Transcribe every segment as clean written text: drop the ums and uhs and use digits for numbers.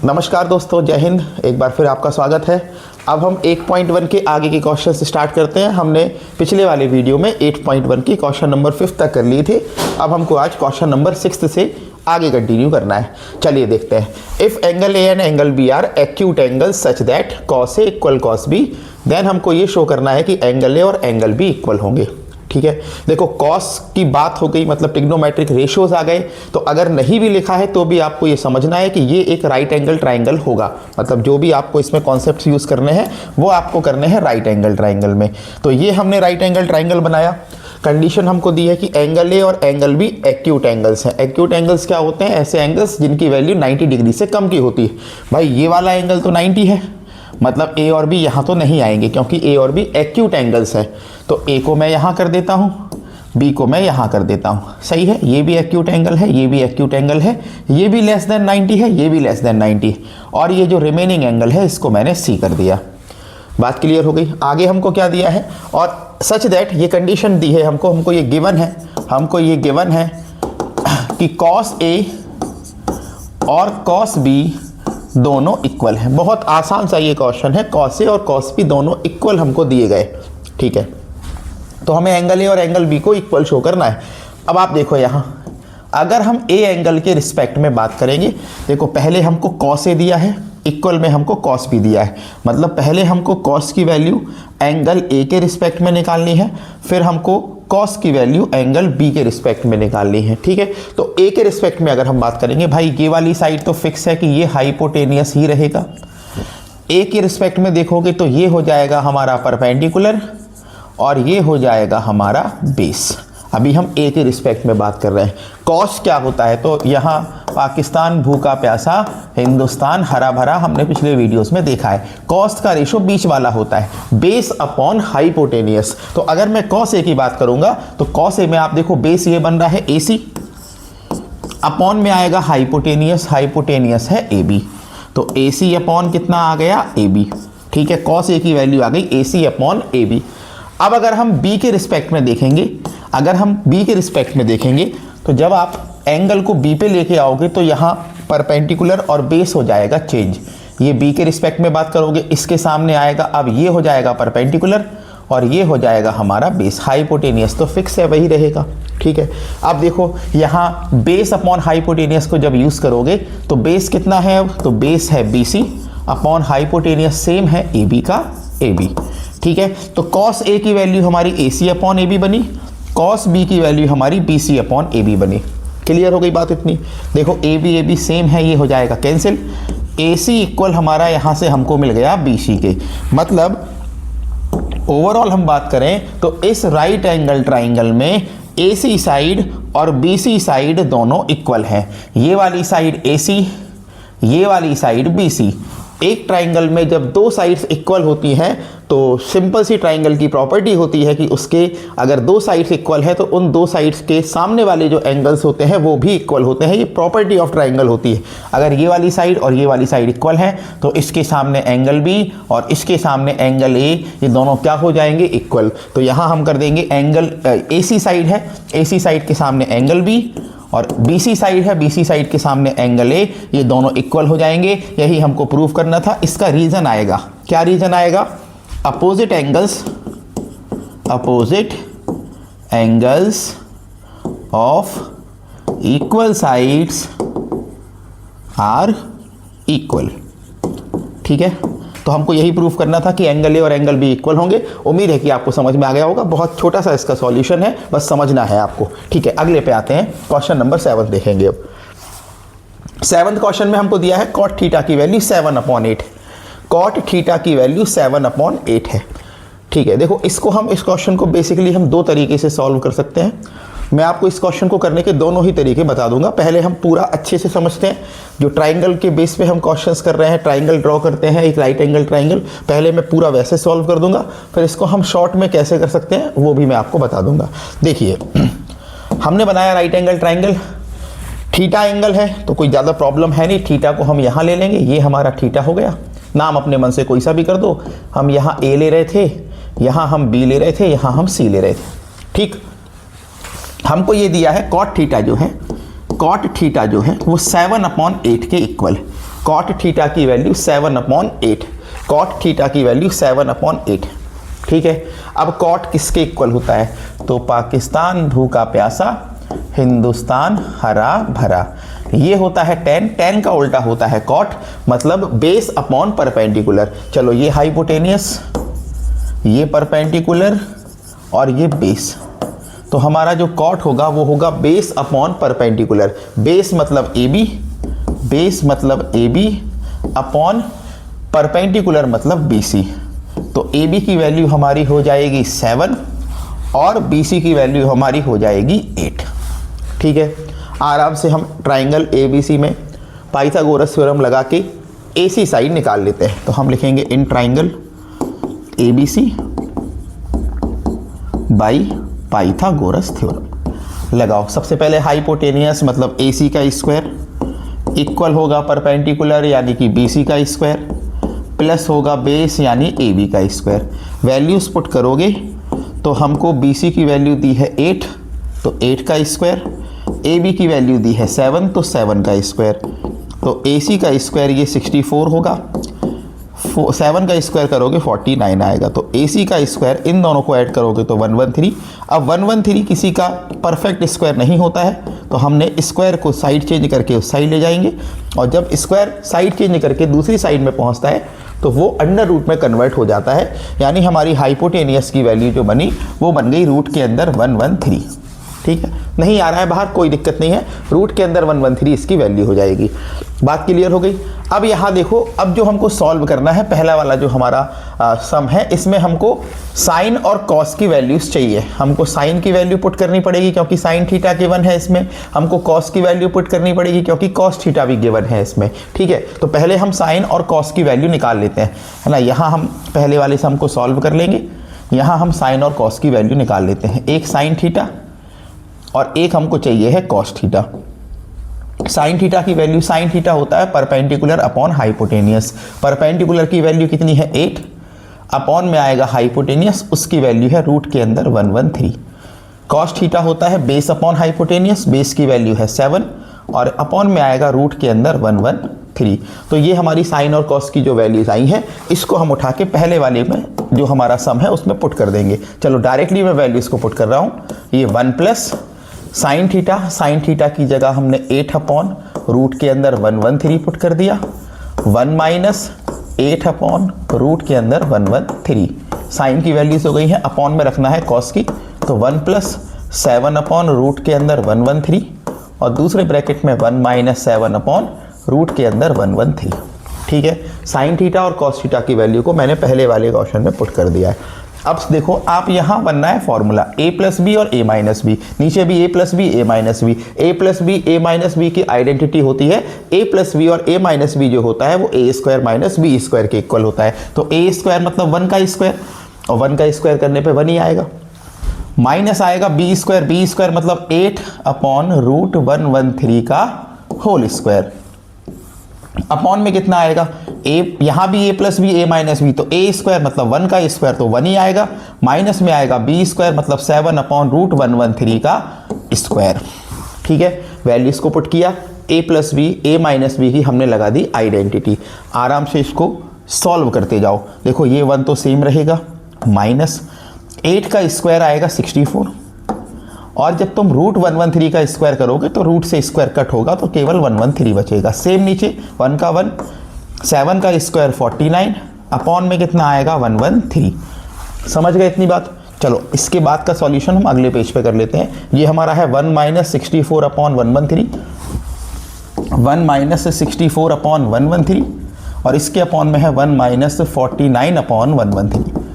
नमस्कार दोस्तों, जय हिंद। एक बार फिर आपका स्वागत है। अब हम 8.1 के आगे के क्वेश्चन से स्टार्ट करते हैं। हमने पिछले वाले वीडियो में 8.1 की क्वेश्चन नंबर 5 तक कर लिए थे। अब हमको आज क्वेश्चन नंबर 6 से आगे कंटिन्यू करना है। चलिए देखते हैं। If angle a and angle b are acute angle such that cos a equal cos b, then हमको ये शो करना है कि एंगल ए और एंगल बी इक्वल होंगे। ठीक है, देखो कॉस की बात हो गई, मतलब ट्रिग्नोमेट्रिक रेशियोज आ गए। तो अगर नहीं भी लिखा है तो भी आपको ये समझना है कि ये एक राइट एंगल ट्राइंगल होगा। मतलब जो भी आपको इसमें कॉन्सेप्ट्स यूज़ करने हैं वो आपको करने हैं राइट एंगल ट्राइंगल में। तो ये हमने राइट एंगल ट्राइंगल बनाया। कंडीशन हमको दी है कि एंगल ए और एंगल बी एक्यूट एंगल्स हैं। एक्यूट एंगल्स क्या होते हैं? ऐसे एंगल्स जिनकी वैल्यू 90 डिग्री से कम की होती है। भाई ये वाला एंगल तो 90 है, मतलब ए और बी यहाँ तो नहीं आएंगे क्योंकि ए और बी एक्यूट एंगल्स है। तो ए को मैं यहाँ कर देता हूँ, बी को मैं यहाँ कर देता हूँ। सही है, ये भी एक्यूट एंगल है, ये भी एक्यूट एंगल है, ये भी लेस देन 90 है, ये भी लेस देन 90, और ये जो रिमेनिंग एंगल है इसको मैंने सी कर दिया। बात क्लियर हो गई। आगे हमको क्या दिया है, और सच दैट ये कंडीशन दी है हमको ये गिवन है, हमको ये गिवन है कि कॉस ए और कॉस बी दोनों इक्वल हैं। बहुत आसान सा ये क्वेश्चन है। कॉस ए और कॉस बी दोनों इक्वल हमको दिए गए। ठीक है, तो हमें एंगल ए और एंगल बी को इक्वल शो करना है। अब आप देखो यहाँ, अगर हम ए एंगल के रिस्पेक्ट में बात करेंगे, देखो पहले हमको कॉस ए दिया है, इक्वल में हमको कॉस बी दिया है। मतलब पहले हमको कॉस की वैल्यू एंगल ए के रिस्पेक्ट में निकालनी है, फिर हमको कॉस की वैल्यू एंगल बी के रिस्पेक्ट में निकालनी है। ठीक है, तो ए के रिस्पेक्ट में अगर हम बात करेंगे, भाई ये वाली साइड तो फिक्स है कि ये हाइपोटेनियस ही रहेगा। ए के रिस्पेक्ट में देखोगे तो ये हो जाएगा हमारा परपेंडिकुलर और ये हो जाएगा हमारा बेस। अभी हम ए के रिस्पेक्ट में बात कर रहे हैं। कॉस क्या होता है, तो यहाँ पाकिस्तान भूखा प्यासा, हिंदुस्तान हरा भरा, हमने पिछले वीडियोस में देखा है। कॉस का रेशो बीच वाला होता है, बेस अपॉन हाइपोटेनियस। तो अगर मैं कॉस ए की बात करूंगा तो कॉस ए में आप देखो बेस ये बन रहा है AC, अपॉन में आएगा हाइपोटेनियस, हाइपोटेनियस है AB, तो AC अपॉन कितना आ गया AB। ठीक है, कॉस ए की वैल्यू आ गई AC अपॉन AB। अब अगर हम B के रिस्पेक्ट में देखेंगे, अगर हम B के रिस्पेक्ट में देखेंगे तो जब आप एंगल को B पे लेके आओगे तो यहाँ परपेंडिकुलर और बेस हो जाएगा चेंज। ये B के रिस्पेक्ट में बात करोगे, इसके सामने आएगा, अब ये हो जाएगा परपेंडिकुलर और ये हो जाएगा हमारा बेस। हाइपोटेनियस तो फिक्स है, वही रहेगा। ठीक है, अब देखो यहाँ बेस अपॉन हाइपोटेनियस को जब यूज़ करोगे तो बेस कितना है, अब तो बेस है BC अपॉन हाइपोटेनियस सेम है AB का AB। ठीक है, तो कॉस ए की वैल्यू हमारी AC अपॉन AB बनी, कॉस बी की वैल्यू हमारी BC अपॉन AB बनी। क्लियर हो गई बात इतनी। देखो AB सेम है, ये हो जाएगा कैंसिल। AC इक्वल हमारा यहाँ से हमको मिल गया BC के। मतलब ओवरऑल हम बात करें तो इस राइट एंगल ट्राइंगल में AC साइड और BC साइड दोनों इक्वल हैं। ये वाली साइड AC, ये वाली साइड BC। एक ट्राइंगल में जब दो साइड्स इक्वल होती हैं तो सिंपल सी ट्राइंगल की प्रॉपर्टी होती है कि उसके अगर दो साइड्स इक्वल है तो उन दो साइड्स के सामने वाले जो एंगल्स होते हैं वो भी इक्वल होते हैं। ये प्रॉपर्टी ऑफ ट्राइंगल होती है। अगर ये वाली साइड और ये वाली साइड इक्वल है तो इसके सामने एंगल B और इसके सामने एंगल A, ये दोनों क्या हो जाएंगे, इक्वल। तो यहाँ हम कर देंगे एंगल AC साइड है, AC साइड के सामने एंगल B, और BC साइड है, BC साइड के सामने एंगल A, ये दोनों इक्वल हो जाएंगे। यही हमको प्रूव करना था। इसका रीजन आएगा, क्या रीजन आएगा, opposite angles of equal sides are equal. ठीक है, तो हमको यही प्रूफ करना था कि एंगल ए और एंगल बी इक्वल होंगे। उम्मीद है कि आपको समझ में आ गया होगा। बहुत छोटा सा इसका सॉल्यूशन है, बस समझना है आपको। ठीक है, अगले पे आते हैं। क्वेश्चन नंबर 7 देखेंगे। अब 7th क्वेश्चन में हमको दिया है कॉट थीटा की वैल्यू 7/8। कॉट थीटा की वैल्यू 7/8 है। ठीक है, देखो इसको हम, इस क्वेश्चन को बेसिकली हम दो तरीके से सॉल्व कर सकते हैं। मैं आपको इस क्वेश्चन को करने के दोनों ही तरीके बता दूंगा। पहले हम पूरा अच्छे से समझते हैं। जो ट्राइंगल के बेस पे हम क्वेश्चंस कर रहे हैं, ट्राइंगल ड्रॉ करते हैं, एक राइट एंगल ट्राइंगल, पहले मैं पूरा वैसे सॉल्व कर दूंगा, फिर इसको हम शॉर्ट में कैसे कर सकते हैं वो भी मैं आपको बता दूंगा। देखिए, हमने बनाया right angle triangle, theta angle है तो कोई ज़्यादा प्रॉब्लम है नहीं। थीटा को हम यहाँ ले लेंगे, ये हमारा थीटा हो गया। नाम अपने मन से कोई सा भी कर दो। हम यहाँ A ले रहे थे, यहाँ हम B ले रहे थे, यहाँ हम C ले रहे थे। ठीक, हमको ये दिया है कॉट थीटा जो है, कॉट थीटा जो है वो 7/8 के इक्वल। कॉट थीटा की वैल्यू 7/8, कॉट थीटा की वैल्यू 7/8, ठीक है। अब कॉट किसके इक्वल होता है, तो पाकिस्तान भूखा प्यासा, हिंदुस्तान हरा भरा, ये होता है tan, tan का उल्टा होता है कॉट, मतलब बेस अपॉन परपेंडिकुलर। चलो ये हाइपोटेनियस, ये परपेंडिकुलर और ये बेस, तो हमारा जो कॉट होगा वो होगा बेस अपॉन परपेंडिकुलर। बेस मतलब AB, बेस मतलब AB अपॉन परपेंडिकुलर मतलब BC। तो AB की वैल्यू हमारी हो जाएगी 7 और BC की वैल्यू हमारी हो जाएगी 8, ठीक है। आराम से हम ट्राइंगल ABC में पाइथागोरस थ्योरम लगा के AC साइड निकाल लेते हैं। तो हम लिखेंगे in triangle ABC by Pythagoras theorem. लगाओ, सबसे पहले हाइपोटेनियस मतलब AC का स्क्वायर इक्वल होगा परपेंडिकुलर यानी कि BC का स्क्वायर प्लस होगा बेस यानी AB का स्क्वायर। वैल्यूज पुट करोगे तो हमको BC की वैल्यू दी है 8, तो 8 का स्क्वायर, AB की वैल्यू दी है 7, तो 7 का स्क्वायर, तो AC का स्क्वायर ये 64 होगा, 7 का स्क्वायर करोगे 49 आएगा, तो AC का स्क्वायर इन दोनों को ऐड करोगे तो 113। अब 113 किसी का परफेक्ट स्क्वायर नहीं होता है, तो हमने स्क्वायर को साइड चेंज करके उस साइड ले जाएंगे, और जब स्क्वायर साइड चेंज करके दूसरी साइड में पहुंचता है तो वो अंडर रूट में कन्वर्ट हो जाता है, यानी हमारी हाइपोटेनियस की वैल्यू जो बनी वो बन गई रूट के अंदर 113, ठीक है। नहीं आ रहा है बाहर, कोई दिक्कत नहीं है, रूट के अंदर 113 इसकी वैल्यू हो जाएगी। बात क्लियर हो गई। अब यहाँ देखो, अब जो हमको सॉल्व करना है, पहला वाला जो हमारा सम है, इसमें हमको साइन और कॉस की वैल्यूज चाहिए। हमको साइन की वैल्यू पुट करनी पड़ेगी क्योंकि साइन थीटा गिवन है इसमें, हमको कॉस की वैल्यू पुट करनी पड़ेगी क्योंकि कॉस थीटा भी गिवन है इसमें, ठीक है। तो पहले हम साइन और कॉस की वैल्यू निकाल लेते हैं, है ना। यहाँ हम पहले वाले सम को सॉल्व कर लेंगे, यहाँ हम साइन और कॉस की वैल्यू निकाल लेते हैं। एक साइन थीटा और एक हमको चाहिए है कॉस थीटा। साइन थीटा की वैल्यू, साइन थीटा होता है परपेंडिकुलर अपॉन हाइपोटेनियस। परपेंडिकुलर की वैल्यू कितनी है 8, अपॉन में आएगा हाइपोटेनियस, उसकी वैल्यू है रूट के अंदर 113। कॉस थीटा होता है बेस अपॉन हाइपोटेनियस, बेस की वैल्यू है 7 और अपॉन में आएगा रूट के अंदर 113। तो ये हमारी साइन और कॉस की जो वैल्यूज आई हैं, इसको हम उठा के पहले वाले में जो हमारा सम है उसमें पुट कर देंगे। चलो डायरेक्टली मैं वैल्यूज को पुट कर रहा हूँ। ये 1 plus sine theta, sine theta की जगह हमने 8 अपॉन रूट के अंदर 113 पुट कर दिया, 1 माइनस 8 अपॉन रूट के अंदर 113। साइन की वैल्यूज हो गई हैं, अपॉन में रखना है कॉस की, तो 1 प्लस 7 अपॉन रूट के अंदर 113 और दूसरे ब्रैकेट में 1 माइनस 7 अपॉन रूट के अंदर 113, ठीक है। साइन थीटा और कॉस थीटा की वैल्यू को मैंने पहले वाले क्वेश्चन में पुट कर दिया है। अब देखो, आप यहाँ बनना है फॉर्मूला a प्लस बी और a माइनस बी, नीचे भी a plus b a minus b. a plus b a minus b की आइडेंटिटी होती है a प्लस बी, और a माइनस बी जो होता है वो a square minus b square के इक्वल होता है। तो a स्क्वायर मतलब 1 का स्क्वायर, और 1 का स्क्वायर करने पे 1 ही आएगा, माइनस आएगा b स्क्वायर मतलब 8 अपॉन रूट 113 का होल स्क्वायर, अपॉन में कितना आएगा a, यहाँ भी a plus b a minus b, तो a स्क्वायर मतलब 1 का स्क्वायर तो 1 ही आएगा, माइनस में आएगा b स्क्वायर मतलब 7 अपॉन रूट 113 का स्क्वायर, ठीक है। वैल्यूज को पुट किया, a plus b a minus b की हमने लगा दी आइडेंटिटी। आराम से इसको सॉल्व करते जाओ। देखो ये 1 तो सेम रहेगा, माइनस 8 का स्क्वायर आएगा 64, और जब तुम रूट 113 का स्क्वायर करोगे तो रूट से स्क्वायर कट होगा तो केवल 113 बचेगा। सेम नीचे 1 का 1, 7 का स्क्वायर 49, अपॉन में कितना आएगा 113। समझ गए इतनी बात। चलो इसके बाद का सॉल्यूशन हम अगले पेज पे कर लेते हैं। ये हमारा है 1 माइनस 64 अपॉन 113, 1 माइनस 64 अपॉन 113, और इसके अपॉन में है 1 माइनस 49 अपॉन 113।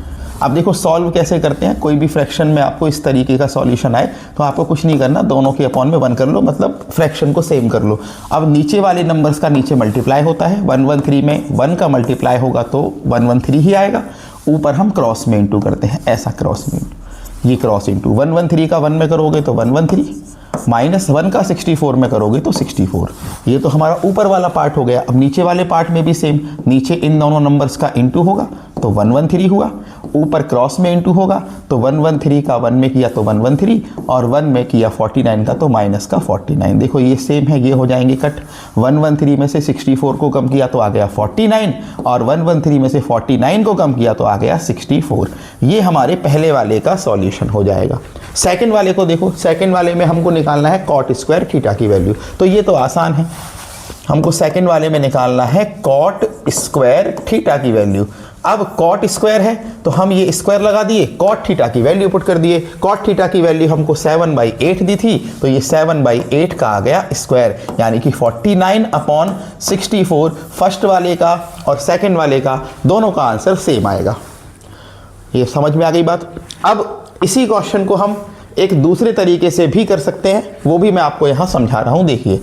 अब देखो सॉल्व कैसे करते हैं। कोई भी फ्रैक्शन में आपको इस तरीके का सॉल्यूशन आए तो आपको कुछ नहीं करना, दोनों के अपॉन में 1 कर लो, मतलब फ्रैक्शन को सेम कर लो। अब नीचे वाले नंबर्स का नीचे मल्टीप्लाई होता है, 113 में 1 का मल्टीप्लाई होगा तो 113 ही आएगा। ऊपर हम क्रॉस में इंटू करते हैं, ऐसा क्रॉस में इंटू, ये क्रॉस इंटू 113 का 1 में करोगे तो 113, माइनस 1 का 64 में करोगे तो 64। ये तो हमारा ऊपर वाला पार्ट हो गया। अब नीचे वाले पार्ट में भी सेम, नीचे इन दोनों नंबर्स का इंटू होगा तो 113 हुआ, ऊपर क्रॉस में इंटू होगा तो 113 का 1 में किया तो 113 और 1 में किया 49 का तो माइनस का 49। देखो ये सेम है, ये हो जाएंगे कट। 113 में से 64 को कम किया तो आ गया 49 और 113 में से 49 को कम किया तो आ गया 64। ये हमारे पहले वाले का सॉल्यूशन हो जाएगा। सेकंड वाले को देखो, सेकंड वाले में हमको निकालना है कॉट स्क्वायर थीटा की वैल्यू, तो ये तो आसान है। हमको सेकंड वाले में निकालना है कॉट स्क्वायर थीटा की वैल्यू। अब कॉट स्क्वायर है तो हम ये स्क्वायर लगा दिए, कॉट थीटा की वैल्यू पुट कर दिए। कॉट थीटा की वैल्यू हमको 7/8 दी थी तो ये 7/8 का आ गया स्क्वायर, यानी कि 49/64 फर्स्ट वाले का और सेकंड वाले का दोनों का आंसर सेम आएगा। ये समझ में आ गई बात। अब इसी क्वेश्चन को हम एक दूसरे तरीके से भी कर सकते हैं, वो भी मैं आपको यहां समझा रहा हूं। देखिए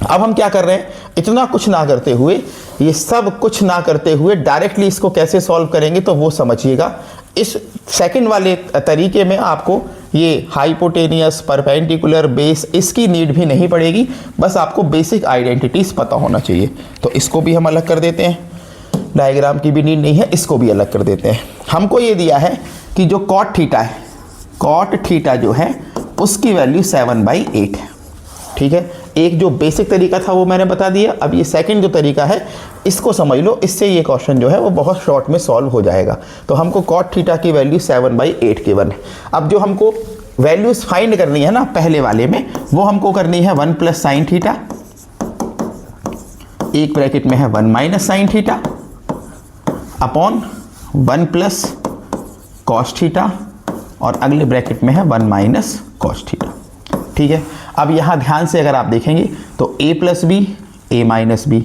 अब हम क्या कर रहे हैं, इतना कुछ ना करते हुए, ये सब कुछ ना करते हुए डायरेक्टली इसको कैसे सॉल्व करेंगे तो वो समझिएगा। इस सेकंड वाले तरीके में आपको ये हाइपोटेनियस, परपेंडिकुलर, बेस इसकी नीड भी नहीं पड़ेगी, बस आपको बेसिक आइडेंटिटीज पता होना चाहिए। तो इसको भी हम अलग कर देते हैं, डायग्राम की भी नीड नहीं है, इसको भी अलग कर देते हैं। हमको ये दिया है कि जो कॉट थीटा है, कॉट थीटा जो है उसकी वैल्यू 7/8 है। ठीक है, एक जो बेसिक तरीका था वो मैंने बता दिया। अब ये सेकंड जो तरीका है इसको समझ लो, इससे ये क्वेश्चन जो है वो बहुत शॉर्ट में सॉल्व हो जाएगा। तो हमको कॉट थीटा की वैल्यू 7/8 गिवन है। अब जो हमको वैल्यूज फाइंड करनी है ना पहले वाले में, वो हमको करनी है 1 + sin थीटा, एक ब्रैकेट में है 1 - sin theta upon 1 + cos theta और अगले ब्रैकेट में है 1 - cos थीटा। ठीक है, अब यहाँ ध्यान से अगर आप देखेंगे तो a + b, a - b,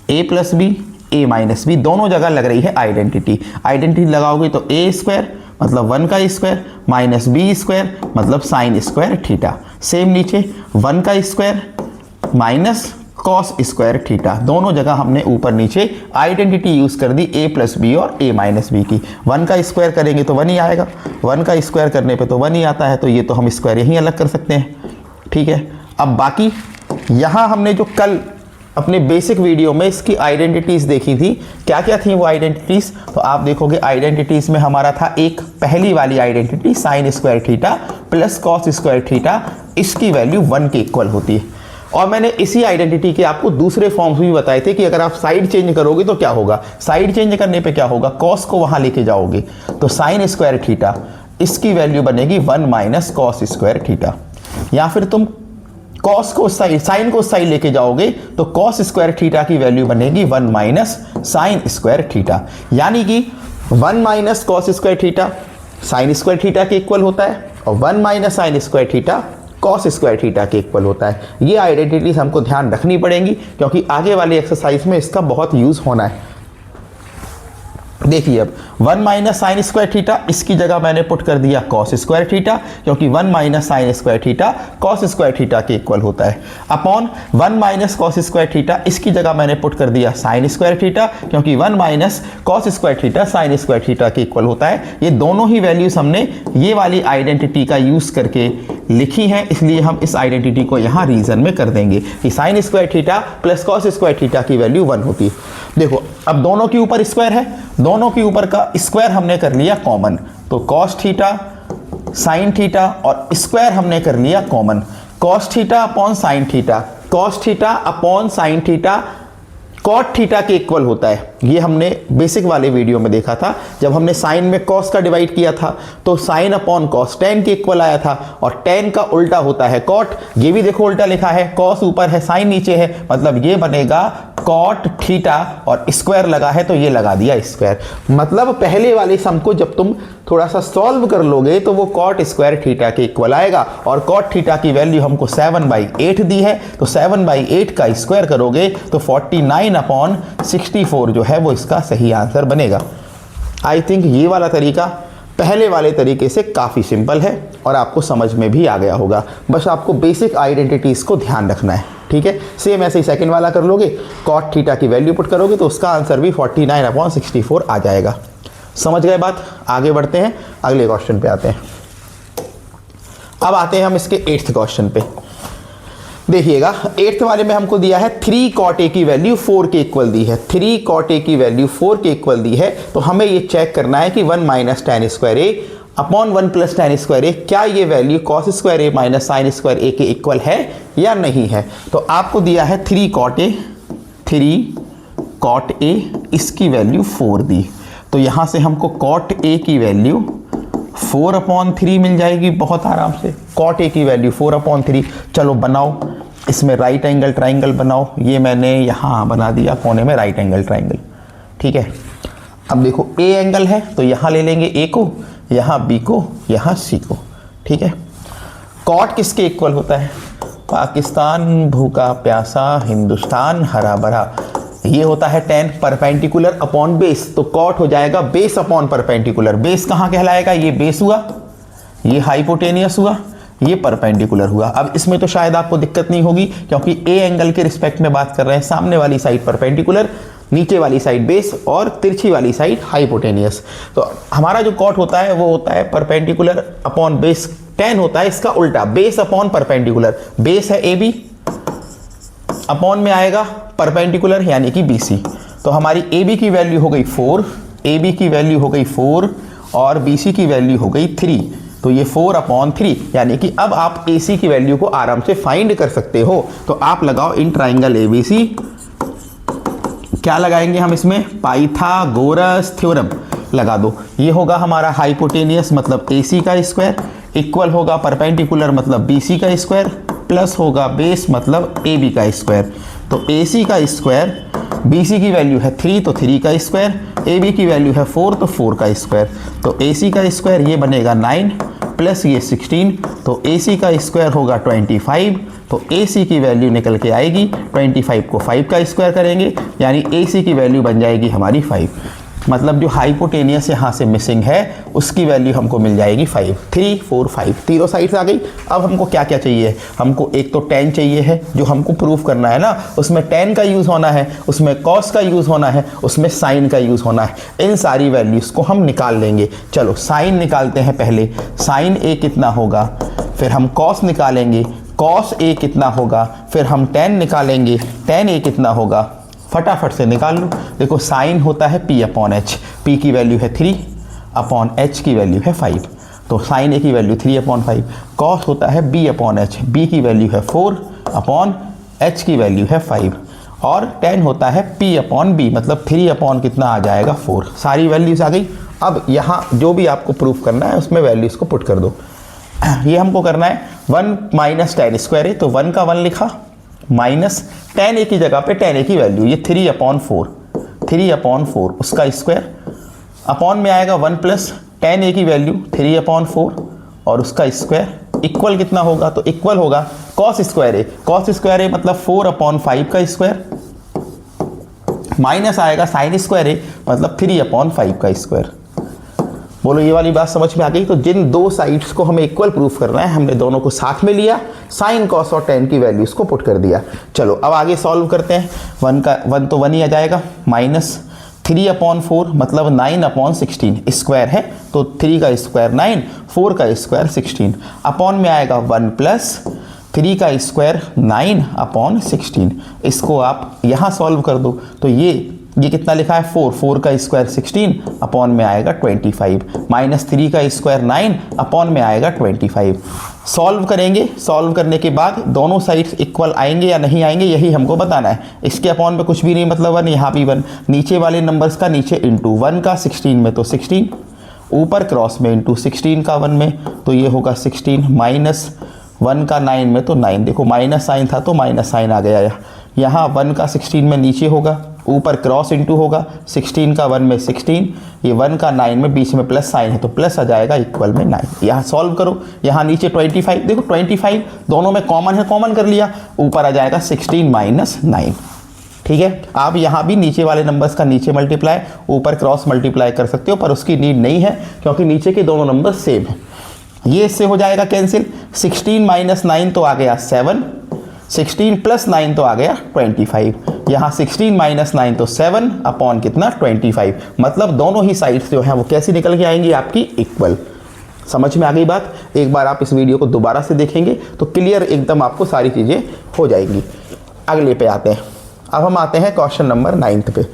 a + b, a - b दोनों जगह लग रही है आइडेंटिटी। आइडेंटिटी लगाओगे तो a² मतलब 1 का स्क्वायर माइनस b² मतलब sin स्क्वायर थीटा। सेम नीचे 1 का square minus cos square theta, दोनों जगह हमने ऊपर नीचे आइडेंटिटी यूज कर दी a + b और a - b की। 1 का स्क्वायर करेंगे तो 1 ही आएगा, 1 का स्क्वायर करने पे तो 1 ही आता है, तो ये तो हम स्क्वायर यहीं अलग कर सकते हैं। ठीक है, अब बाकी यहाँ हमने जो कल अपने बेसिक वीडियो में इसकी आइडेंटिटीज़ देखी थी, क्या क्या थी वो आइडेंटिटीज़, तो आप देखोगे आइडेंटिटीज़ में हमारा था एक पहली वाली identity sin square theta + cos square theta, इसकी वैल्यू 1 के इक्वल होती है। और मैंने इसी आइडेंटिटी के आपको दूसरे फॉर्म्स भी बताए थे कि अगर आप साइड चेंज करोगे तो क्या होगा। साइड चेंज करने पे क्या होगा, cos को वहाँ लेके जाओगे तो sin स्क्वायर थीटा इसकी वैल्यू बनेगी 1 - cos स्क्वायर थीटा, या फिर तुम cos को साइड, sin को साइड लेके जाओगे तो cos स्क्वायर थीटा की वैल्यू बनेगी 1 - sin स्क्वायर थीटा, यानी कि 1 - cos square theta sin square theta के इक्वल होता है और 1 - sin square theta cos square theta के इक्वल होता है। ये आइडेंटिटीज हमको ध्यान रखनी पड़ेंगी क्योंकि आगे वाली एक्सरसाइज में इसका बहुत यूज होना है। देखिए अब 1 - sin स्क्वायर थीटा इसकी जगह मैंने पुट कर दिया cos स्क्वायर थीटा, क्योंकि 1 - sin square theta cos square theta के इक्वल होता है, अपॉन 1 - cos स्क्वायर थीटा इसकी जगह मैंने पुट कर दिया sin स्क्वायर थीटा, क्योंकि 1 - cos square theta sin square theta के इक्वल होता है। ये दोनों ही वैल्यूज हमने ये वाली आइडेंटिटी का यूज करके लिखी है, इसलिए हम इस आइडेंटिटी को यहाँ रीजन में कर देंगे कि sin square theta + cos square theta की वैल्यू 1 होती है। देखो अब दोनों के ऊपर स्क्वायर है, दोनों के ऊपर का स्क्वायर हमने कर लिया कॉमन, तो cos थीटा sin थीटा और स्क्वायर हमने कर लिया common, cos theta upon sin theta, cos theta upon sin theta cot theta के इक्वल होता है। ये हमने बेसिक वाले वीडियो में देखा था, जब हमने साइन में cos का डिवाइड किया था तो sin अपॉन cos tan के इक्वल आया था, और tan का उल्टा होता है cot। ये भी देखो उल्टा लिखा है, cos ऊपर है sin नीचे है, मतलब ये बनेगा cot थीटा और स्क्वायर लगा है तो ये लगा दिया स्क्वायर। मतलब पहले वाले सम को जब तुम थोड़ा सा सॉल्व कर लोगे तो वो cot स्क्वायर थीटा के इक्वल आएगा, और cot थीटा की वैल्यू हमको 7/8 दी है, तो 7/8 का स्क्वायर करोगे तो 49/64 जो है वो इसका सही आंसर बनेगा। आई थिंक ये वाला तरीका पहले वाले तरीके से काफ़ी सिंपल है और आपको समझ में भी आ गया होगा। बस आपको बेसिक आइडेंटिटीज़ को ध्यान रखना है, ठीक है। सेम ऐसे ही सेकंड वाला कर लोगे, cot थीटा की वैल्यू पुट करोगे तो उसका आंसर भी 49/64 आ जाएगा। समझ गए बात। आगे बढ़ते हैं, अगले क्वेश्चन पे आते हैं। अब आते हैं हम इसके 8th क्वेश्चन पे। देखिएगा 8th वाले में हमको दिया है 3 cot A की वैल्यू 4 के इक्वल दी है, 3 cot A की वैल्यू 4 के इक्वल दी है। तो हमें ये चेक करना है कि 1 माइनस tan स्क्वायर ए अपॉन 1 प्लस tan स्क्वायर ए, क्या ये वैल्यू cos स्क्वायर ए माइनस साइन स्क्वायर ए के इक्वल है या नहीं है। तो आपको दिया है 3 cot A, इसकी वैल्यू 4 दी। तो यहाँ से हमको cot A की वैल्यू 4/3 मिल जाएगी बहुत आराम से। cot A की वैल्यू 4/3। चलो बनाओ, इसमें राइट एंगल ट्राइंगल बनाओ। ये मैंने यहाँ बना दिया कोने में राइट एंगल ट्राइंगल, ठीक है। अब देखो A एंगल है तो यहाँ ले लेंगे A को, यहाँ B को, यहाँ C को, ठीक है। cot किसके इक्वल होता है? पाकिस्तान भूखा प्यासा, हिंदुस्तान हरा भरा। ये होता है tan परपेंडिकुलर अपॉन बेस, तो cot हो जाएगा बेस अपॉन परपेंडिकुलर। बेस कहाँ कहलाएगा? ये बेस हुआ, ये हाइपोटेनियस हुआ, ये परपेंडिकुलर हुआ। अब इसमें तो शायद आपको दिक्कत नहीं होगी क्योंकि A एंगल के रिस्पेक्ट में बात कर रहे हैं। सामने वाली साइड परपेंडिकुलर, नीचे वाली साइड बेस और तिरछी वाली साइड हाइपोटेनियस। तो हमारा जो cot होता है वो होता है परपेंडिकुलर अपॉन बेस। tan होता है इसका उल्टा, बेस अपॉन परपेंडिकुलर। बेस है AB, अपॉन में आएगा परपेंडिकुलर यानी कि BC। तो हमारी AB की वैल्यू हो गई 4, AB की वैल्यू हो गई 4 और BC की वैल्यू हो गई 3। तो ये 4/3 यानी कि अब आप AC की वैल्यू को आराम से फाइंड कर सकते हो। तो आप लगाओ इन ट्राइंगल ABC, क्या लगाएंगे हम इसमें? पाइथागोरस थ्योरम लगा दो। ये होगा हमारा हाइपोटेनियस मतलब AC का स्क्वायर, इक्वल होगा परपेंडिकुलर मतलब BC का स्क्वायर, प्लस होगा बेस मतलब AB का स्क्वायर। तो AC का स्क्वायर, BC की वैल्यू है 3 तो 3 का स्क्वायर, AB की वैल्यू है 4 तो 4 का स्क्वायर। तो AC का स्क्वायर ये बनेगा 9 प्लस ये 16, तो AC का स्क्वायर होगा 25। तो AC की वैल्यू निकल के आएगी, 25 को 5 का स्क्वायर करेंगे यानी AC की वैल्यू बन जाएगी हमारी 5। मतलब जो हाइपोटेनियस यहाँ से मिसिंग है उसकी वैल्यू हमको मिल जाएगी 5। 3, 4, 5 तीनों साइड आ गई। अब हमको क्या क्या चाहिए? हमको एक तो tan चाहिए है जो हमको प्रूफ करना है ना, उसमें tan का यूज़ होना है, उसमें cos का यूज़ होना है, उसमें sin का यूज़ होना है। इन सारी वैल्यूज़ को हम निकाल लेंगे। चलो sin निकालते हैं पहले। sin A कितना होगा, फिर हम cos निकालेंगे, cos A कितना होगा, फिर हम tan निकालेंगे, tan A कितना होगा। फटाफट से निकाल लो। देखो साइन होता है P/H, P की वैल्यू है 3 अपॉन H की वैल्यू है 5, तो साइन A की वैल्यू 3/5। कॉस होता है B/H, B की वैल्यू है 4 अपॉन H की वैल्यू है 5, और tan होता है P/B मतलब 3 अपॉन कितना आ जाएगा 4। सारी वैल्यूज आ गई। अब यहाँ जो भी आपको प्रूफ करना है उसमें वैल्यूज को पुट कर दो। ये हमको करना है 1 माइनस tan स्क्वायर है, तो 1 का 1 लिखा माइनस tan A की जगह पे tan A की वैल्यू ये 3/4 उसका स्क्वायर अपॉन में आएगा 1 प्लस tan A की वैल्यू 3/4 और उसका स्क्वायर इक्वल कितना होगा, तो इक्वल होगा cos स्क्वायर A मतलब 4/5 का स्क्वायर माइनस आएगा sin स्क्वायर A मतलब 3/5 का स्क्वायर। बोलो ये वाली बात समझ में आ गई। तो जिन दो साइड्स को हमें इक्वल प्रूफ करना है हमने दोनों को साथ में लिया, साइन कॉस और tan की वैल्यूज को पुट कर दिया। चलो अब आगे सॉल्व करते हैं। 1 तो 1 ही आ जाएगा, माइनस 3/4 मतलब 9/16 स्क्वायर है तो 3 का स्क्वायर 9, 4 का स्क्वायर 16 अपॉन में आएगा 1 प्लस 3 का स्क्वायर 9/16। इसको आप यहाँ सॉल्व कर दो तो ये कितना लिखा है 4 का स्क्वायर 16 अपॉन में आएगा 25 माइनस 3 का स्क्वायर 9 अपॉन में आएगा 25। सॉल्व करेंगे, सॉल्व करने के बाद दोनों साइड्स इक्वल आएंगे या नहीं आएंगे यही हमको बताना है। इसके अपॉन में कुछ भी नहीं मतलब 1, यहाँ भी 1, नीचे वाले नंबर्स का नीचे इंटू 1 का 16 में तो 16, ऊपर क्रॉस में इंटू 16 का 1 में तो ये होगा 16 माइनस 1 का 9 में तो 9। देखो माइनस साइन था तो माइनस साइन आ गया। यहाँ 1 का 16 में नीचे होगा, ऊपर क्रॉस इंटू होगा 16 का 1 में 16, ये 1 का 9 में बीच में प्लस साइन है तो प्लस आ जाएगा इक्वल में 9। यहाँ सॉल्व करो, यहाँ नीचे 25, देखो 25 दोनों में कॉमन है, कॉमन कर लिया, ऊपर आ जाएगा 16 माइनस 9। ठीक है, आप यहाँ भी नीचे वाले नंबर्स का नीचे मल्टीप्लाई ऊपर क्रॉस मल्टीप्लाई कर सकते हो, पर उसकी नीड नहीं है क्योंकि नीचे के दोनों नंबर सेम है। ये इससे हो जाएगा कैंसिल, 16 माइनस 9 तो आ गया 7, 16 प्लस 9 तो आ गया 25। यहाँ 16 माइनस 9 तो 7 अपॉन कितना 25, मतलब दोनों ही साइड्स जो हैं वो कैसी निकल के आएंगी आपकी इक्वल। समझ में आ गई बात? एक बार आप इस वीडियो को दोबारा से देखेंगे तो क्लियर एकदम आपको सारी चीज़ें हो जाएंगी। अगले पे आते हैं। अब हम आते हैं क्वेश्चन नंबर 9 पे।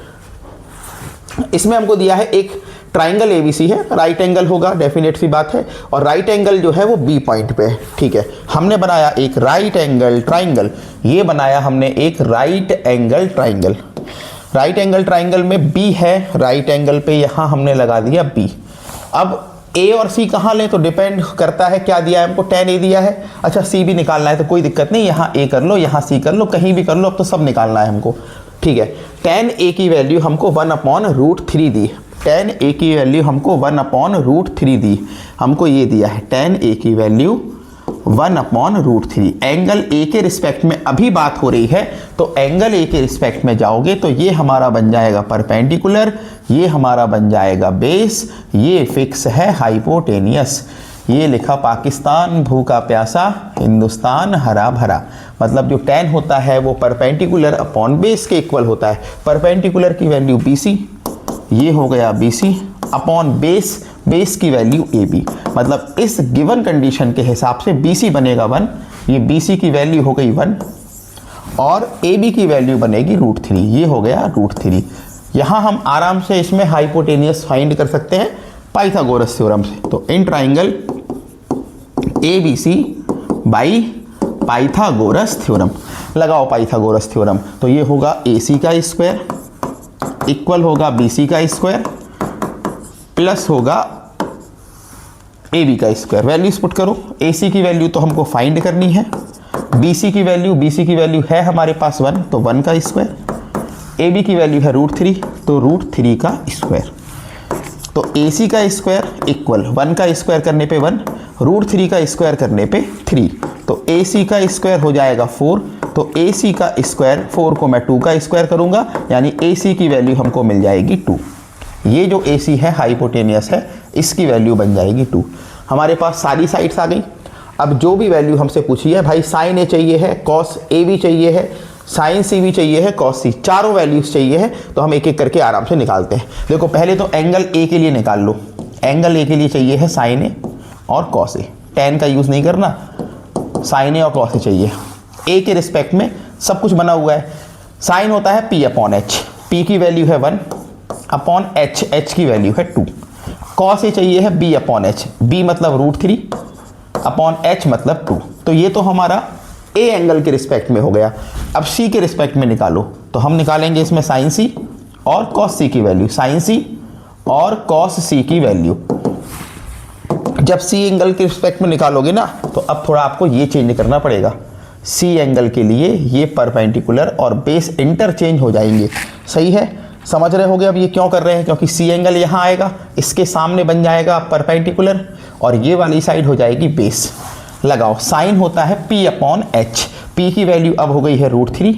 इसमें हमको दिया है एक ट्राइंगल एबीसी है, राइट एंगल होगा, डेफिनेट सी बात है, और राइट एंगल जो है वो बी पॉइंट पे है। ठीक है, हमने बनाया एक राइट एंगल ट्राइंगल, ये बनाया हमने एक right angle triangle. Right angle triangle में बी है, राइट एंगल पे यहाँ हमने लगा दिया बी। अब ए और सी कहाँ लें तो डिपेंड करता है क्या दिया है हमको, tan a दिया है। अच्छा सी भी निकालना है तो कोई दिक्कत नहीं, यहाँ ए कर लो, यहाँ सी कर लो, कहीं भी कर लो, अब तो सब निकालना है हमको। ठीक है, tan a की वैल्यू हमको 1/√3 दी। tan a की वैल्यू हमको 1/√3 दी, हमको ये दिया है tan a की वैल्यू 1/√3। एंगल ए के रिस्पेक्ट में अभी बात हो रही है, तो एंगल ए के रिस्पेक्ट में जाओगे तो ये हमारा बन जाएगा परपेंडिकुलर, ये हमारा बन जाएगा बेस, ये फिक्स है हाइपोटेनियस। ये लिखा पाकिस्तान भूखा प्यासा, हिंदुस्तान हरा भरा। मतलब जो tan होता है वो परपेंडिकुलर अपॉन बेस के इक्वल होता है। परपेंडिकुलर की वैल्यू BC, ये हो गया BC अपॉन बेस, बेस की वैल्यू AB। मतलब इस गिवन कंडीशन के हिसाब से BC बनेगा 1, ये BC की वैल्यू हो गई 1 और AB की वैल्यू बनेगी √3, ये हो गया √3। यहाँ हम आराम से इसमें हाइपोटेनियस फाइंड कर सकते हैं पाइथागोरस थ्योरम से। तो in triangle ABC by Pythagoras theorem, लगाओ पाइथागोरस थ्योरम। तो ये होगा AC का स्क्वायर इक्वल होगा BC का स्क्वायर प्लस होगा AB का स्क्वायर। वैल्यूज पुट करो, AC की वैल्यू तो हमको फाइंड करनी है, BC की वैल्यू है हमारे पास 1, तो 1 का स्क्वायर, AB की वैल्यू है √3, तो √3 का स्क्वायर। तो AC का स्क्वायर इक्वल 1 का स्क्वायर करने पे 1, √3 का स्क्वायर करने पे 3, तो AC का स्क्वायर हो जाएगा 4, तो AC का स्क्वायर 4 को मैं 2 का स्क्वायर करूंगा, यानी AC की वैल्यू हमको मिल जाएगी 2। ये जो AC है हाइपोटेनियस है, इसकी वैल्यू बन जाएगी 2। हमारे पास सारी साइड्स आ गई। अब जो भी वैल्यू हमसे पूछी है भाई, sin A चाहिए है, cos A भी चाहिए है, sin C भी चाहिए है, cos C, चारों वैल्यूज चाहिए है, तो हम एक एक करके आराम से निकालते हैं। देखो पहले तो एंगल A के लिए निकाल लो। एंगल A के लिए चाहिए है sin A और cos A, tan का यूज़ नहीं करना, sin A और cos A चाहिए। A के रिस्पेक्ट में सब कुछ बना हुआ है। sin होता है P/H, P की वैल्यू है 1 अपॉन H, H की वैल्यू है 2। cos A चाहिए है B/H, B मतलब √3 अपॉन H मतलब 2। तो ये तो हमारा A एंगल के रिस्पेक्ट में हो गया। अब C के रिस्पेक्ट में निकालो, तो हम निकालेंगे इसमें sin C और cos C की वैल्यू, sin C और cos C की वैल्यू। जब C एंगल के रिस्पेक्ट में निकालोगे ना, तो अब थोड़ा आपको ये चेंज करना पड़ेगा। C एंगल के लिए ये परपेंडिकुलर और बेस इंटरचेंज हो जाएंगे। सही है, समझ रहे होगे अब ये क्यों कर रहे हैं, क्योंकि C एंगल यहाँ आएगा, इसके सामने बन जाएगा परपेंडिकुलर और ये वाली साइड हो जाएगी बेस। लगाओ, साइन होता है P/H, P की वैल्यू अब हो गई है √3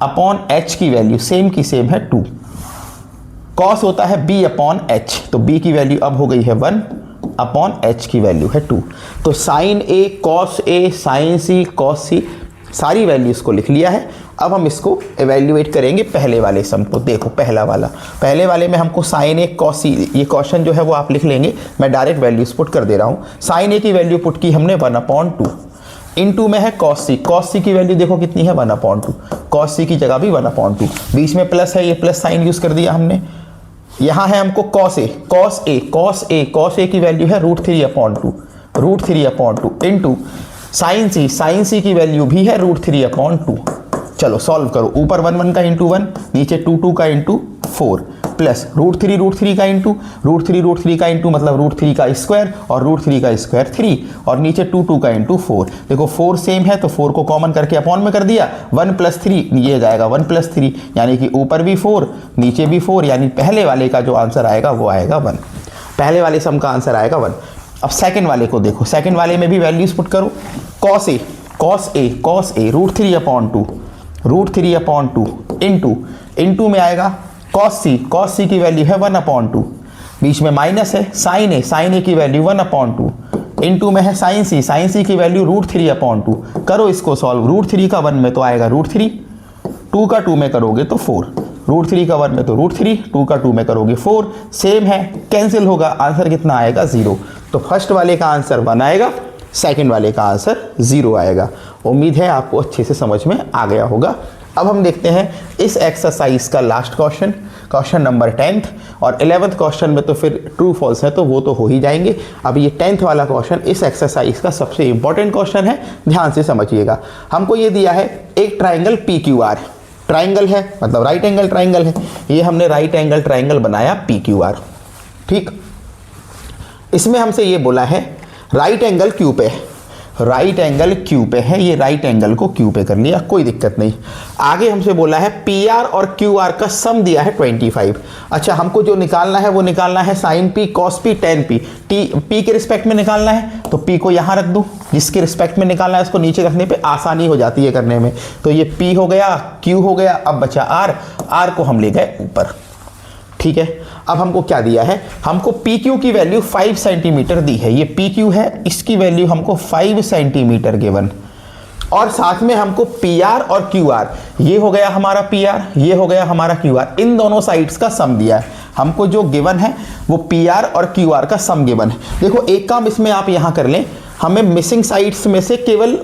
अपॉन H की वैल्यू सेम की सेम है 2। cos होता है B/H, तो B की वैल्यू अब हो गई है 1 अपॉन H की वैल्यू है 2। तो sin A, cos A, sin C, cos C, सारी वैल्यूज़ को लिख लिया है। अब हम इसको एवेल्युएट करेंगे पहले वाले सम को। देखो पहले वाले में हमको sin A cos C, ये क्वेश्चन जो है वो आप लिख लेंगे, मैं डायरेक्ट वैल्यूज पुट कर दे रहा हूँ। sin A की वैल्यू पुट की हमने 1/2, इनटू में है cos C की वैल्यू देखो कितनी है 1/2, cos C की जगह भी 1/2, बीच में प्लस है, ये प्लस साइन यूज़ कर दिया हमने। यहाँ है हमको cos A की वैल्यू है √3/2 इनटू sin C की वैल्यू भी है √3/2। चलो सॉल्व करो, ऊपर 1 का इंटू 1, नीचे 2 का इंटू 4 प्लस √3 का इंटू √3 का इंटू मतलब √3 का स्क्वायर और √3 का स्क्वायर 3 और नीचे 2 का इंटू 4। देखो 4 सेम है तो 4 को कॉमन करके अपॉन में कर दिया, 1 + 3 ये जाएगा 1 + 3, यानी कि ऊपर भी 4 नीचे भी 4, यानी पहले वाले का जो आंसर आएगा वो आएगा 1। पहले वाले सम का आंसर आएगा 1। अब सेकंड वाले को देखो, सेकंड वाले में भी वैल्यूज पुट करो। cos A √3/2 इनटू में आएगा cos C की वैल्यू है 1/2, बीच में माइनस है sin A की वैल्यू 1/2 इनटू में है sin C की वैल्यू √3/2। करो इसको सॉल्व, √3 का 1 में तो आएगा √3, 2 का 2 में करोगे तो 4, √3 का 1 में तो √3, 2 का 2 में करोगे 4, सेम है, कैंसिल होगा, आंसर कितना आएगा 0। तो फर्स्ट वाले का आंसर 1 आएगा, सेकंड वाले का आंसर 0 आएगा। उम्मीद है आपको अच्छे से समझ में आ गया होगा। अब हम देखते हैं इस एक्सरसाइज का last question, question number 10th, और 11th क्वेश्चन में तो फिर ट्रू फॉल्स है तो वो तो हो ही जाएंगे। अब ये 10th वाला क्वेश्चन इस एक्सरसाइज का सबसे इंपॉर्टेंट क्वेश्चन है, ध्यान से समझिएगा। हमको ये दिया है एक ट्राइंगल PQR, ट्राइंगल है मतलब राइट एंगल ट्राइंगल है, ये हमने राइट एंगल ट्राइंगल बनाया PQR, ठीक। इसमें हमसे ये बोला है राइट एंगल Q पे, राइट एंगल Q पे है, ये राइट एंगल को Q पे कर लिया, कोई दिक्कत नहीं। आगे हमसे बोला है PR और QR का सम दिया है 25। अच्छा, हमको जो निकालना है वो निकालना है sine P, cos P, tan P। P के रिस्पेक्ट में निकालना है तो P को यहाँ रख दूँ, जिसके रिस्पेक्ट में निकालना है उसको नीचे रखने पे आसानी हो जाती है करने में। तो ये P हो गया, Q हो गया, अब बचा R को हम ले गए ऊपर, ठीक है। अब हमको क्या दिया है, हमको PQ की वैल्यू 5 सेंटीमीटर दी है, ये PQ है, इसकी वैल्यू हमको 5 सेंटीमीटर गिवन, और साथ में हमको PR और QR, ये हो गया हमारा PR, ये हो गया हमारा QR, इन दोनों साइड्स का सम दिया है। हमको जो गिवन है वो PR और QR का सम गिवन है। देखो एक काम इसमें आप यहाँ कर लें, हमें मिसिंग साइड्स में से केवल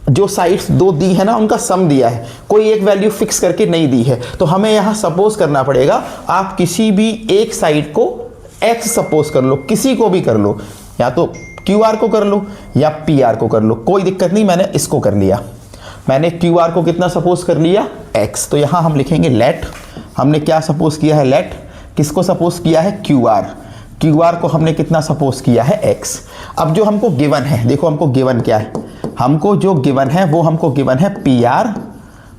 जो साइड्स दो दी है ना उनका सम दिया है, कोई एक वैल्यू फिक्स करके नहीं दी है। तो हमें यहाँ सपोज करना पड़ेगा, आप किसी भी एक साइड को x सपोज कर लो, किसी को भी कर लो, या तो QR को कर लो या PR को कर लो, कोई दिक्कत नहीं। मैंने इसको कर लिया, मैंने QR को कितना सपोज कर लिया x, तो यहाँ हम लिखेंगे लेट, हमने क्या सपोज किया है लेट, किसको सपोज किया है QR को हमने कितना सपोज किया है x। अब जो हमको गिवन है, देखो हमको गिवन क्या है, हमको जो गिवन है वो हमको गिवन है PR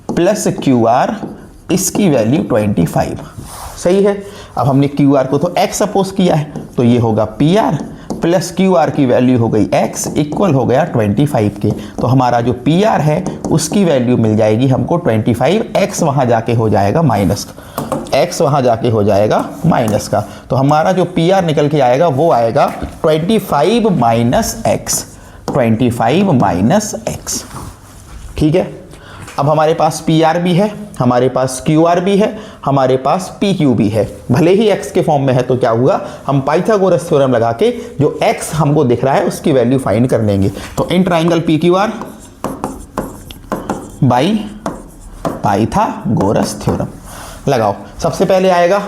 प्लस QR, इसकी वैल्यू 25, सही है। अब हमने QR को तो x सपोज किया है, तो ये होगा PR प्लस QR की वैल्यू हो गई x इक्वल हो गया 25 के। तो हमारा जो PR है उसकी वैल्यू मिल जाएगी हमको 25, x वहाँ जाके हो जाएगा माइनस का, x वहाँ जाके हो जाएगा माइनस का। तो हमारा जो PR निकल के आएगा वो आएगा 25 माइनस x, 25 माइनस x, ठीक है। अब हमारे पास PR भी है, हमारे पास QR भी है, हमारे पास PQ भी है, भले ही x के फॉर्म में है। तो क्या हुआ, हम पाइथागोरस थ्योरम लगा के जो x हमको दिख रहा है उसकी वैल्यू फाइंड कर लेंगे। तो in triangle PQR by Pythagoras theorem लगाओ। सबसे पहले आएगा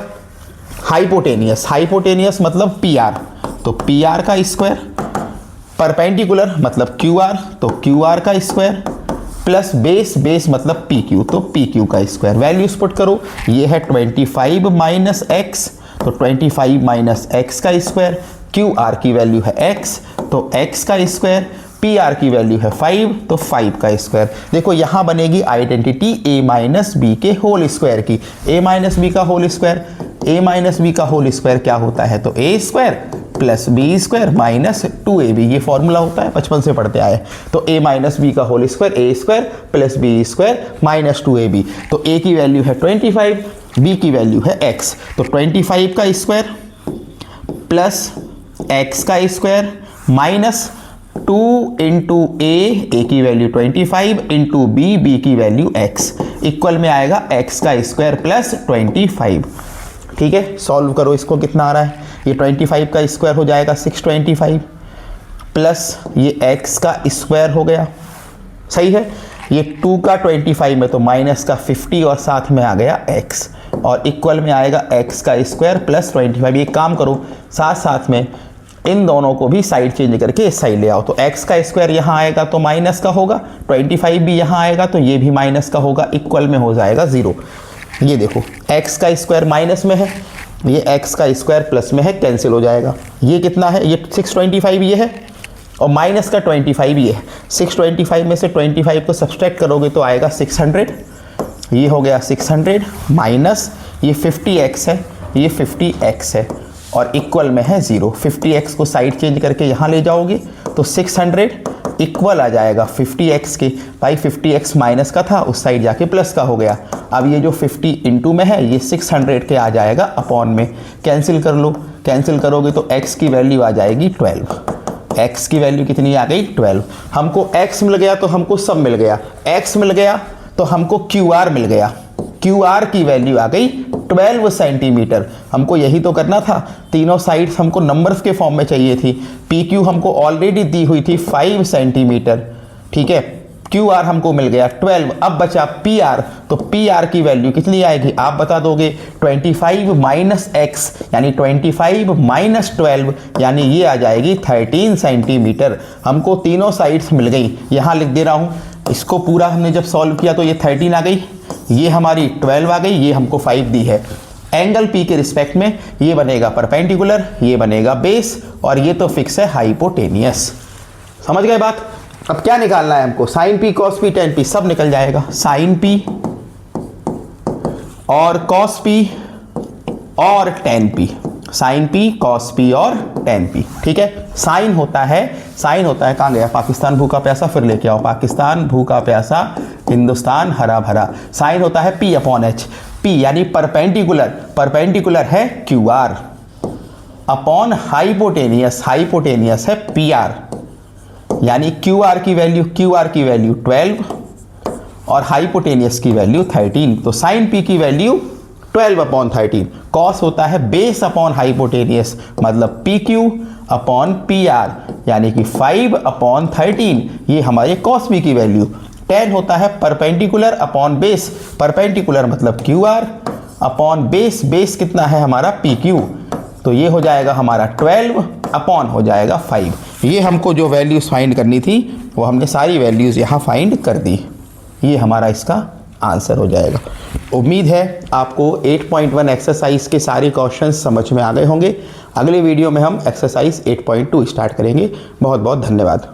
हाइपोटेनियस, हाइपोटेनियस मतलब PR, तो PR का स्क्वायर, परपेंडिकुलर मतलब QR, तो QR का स्क्वायर, प्लस बेस, बेस मतलब PQ, तो PQ का स्क्वायर। वैल्यूज पुट करो, ये है 25 माइनस x, तो 25 माइनस x का स्क्वायर, QR की वैल्यू है x, तो x का स्क्वायर, PR की वैल्यू है 5, तो 5 का स्क्वायर। देखो यहाँ बनेगी आइडेंटिटी a माइनस बी के होल स्क्वायर की, a माइनस बी का whole square, a minus b का होल स्क्वायर क्या होता है, तो a square plus b square minus 2ab, ये फॉर्मूला होता है, बचपन से पढ़ते आए। तो a माइनस बी का whole square, a square plus b square minus 2ab। तो a की वैल्यू है 25, b की वैल्यू है x, तो 25 का स्क्वायर प्लस x का स्क्वायर माइनस 2 इंटू a की वैल्यू 25 इंटू b की वैल्यू x इक्वल में आएगा x का स्क्वायर प्लस 25, ठीक है। सॉल्व करो, इसको कितना आ रहा है, ये 25 का स्क्वायर हो जाएगा 625 प्लस ये x का स्क्वायर हो गया, सही है। ये 2 का 25 में तो माइनस का 50 और साथ में आ गया x, और इक्वल में आएगा x का स्क्वायर प्लस 25। ये काम करो, साथ साथ में इन दोनों को भी साइड चेंज करके इस साइड ले आओ। तो x का स्क्वायर यहाँ आएगा तो माइनस का होगा, 25 भी यहाँ आएगा तो ये भी माइनस का होगा, इक्वल में हो जाएगा 0। ये देखो x का स्क्वायर माइनस में है, ये x का स्क्वायर प्लस में है, कैंसिल हो जाएगा। ये कितना है, ये 625 ये है, और माइनस का 25 ये है। 625 में से 25 को सब्सट्रैक्ट करोगे तो आएगा 600, ये हो गया 600 माइनस ये 50x है, ये 50x है, और इक्वल में है 0। 50x को साइड चेंज करके यहाँ ले जाओगे तो 600 इक्वल आ जाएगा 50x के। भाई 50x माइनस का था, उस साइड जाके प्लस का हो गया। अब ये जो 50 इंटू में है ये 600 के आ जाएगा अपॉन में, कैंसिल कर लो, कैंसिल करोगे तो x की वैल्यू आ जाएगी 12। x की वैल्यू कितनी आ गई 12। हमको x मिल गया तो हमको सब मिल गया, x मिल गया तो हमको QR मिल गया, QR की वैल्यू आ गई 12 सेंटीमीटर। हमको यही तो करना था, तीनों साइड्स हमको नंबर्स के फॉर्म में चाहिए थी। पी क्यू हमको ऑलरेडी दी हुई थी 5 सेंटीमीटर, ठीक है। क्यू आर हमको मिल गया 12। अब बचा पी आर, तो पी आर की वैल्यू कितनी आएगी आप बता दोगे। 25 माइनस एक्स यानी 25 माइनस 12 यानी ये आ जाएगी 13 सेंटीमीटर। हमको तीनों साइड्स मिल गई, यहाँ लिख दे रहा हूँ। इसको पूरा हमने जब सॉल्व किया तो ये 13 आ गई, ये हमारी 12 आ गई, ये हमको 5 दी है। एंगल पी के रिस्पेक्ट में ये बनेगा परपेंडिकुलर, ये बनेगा बेस, और ये तो फिक्स है हाइपोटेनियस। समझ गए बात। अब क्या निकालना है हमको, sine p cos p tan p सब निकल जाएगा। साइन पी और कॉस पी और tan p, sine p cos p और टेन पी, ठीक है। साइन होता है कहाँ गया, पाकिस्तान भूखा प्यासा, फिर लेके आओ, पाकिस्तान भूखा प्यासा हिंदुस्तान हरा भरा। साइन होता है पी अपॉन एच, पी यानी परपेंडिकुलर है क्यू आर, अपॉन हाइपोटेनियस है पी आर, यानी क्यू आर की वैल्यू 12 और हाइपोटेनियस की वैल्यू 13। तो साइन पी की वैल्यू 12 अपॉन 13। कॉस होता है बेस अपॉन हाइपोटेनियस, मतलब P Q upon P R, यानी कि 5 अपॉन 13, ये हमारे कॉस पी की वैल्यू। टेन होता है परपेंडिकुलर अपॉन बेस, परपेंडिकुलर मतलब Q R upon base, base कितना है हमारा पी क्यू, तो ये हो जाएगा हमारा 12 अपॉन हो जाएगा 5। ये हमको जो वैल्यूज़ फाइंड करनी थी वो हमने सारी वैल्यूज़ यहाँ फाइंड कर दी। ये हमारा इसका आंसर हो जाएगा। उम्मीद है आपको 8.1 एक्सरसाइज के सारे क्वेश्चंस समझ में आ गए होंगे। अगले वीडियो में हम एक्सरसाइज 8.2 स्टार्ट करेंगे। बहुत बहुत धन्यवाद।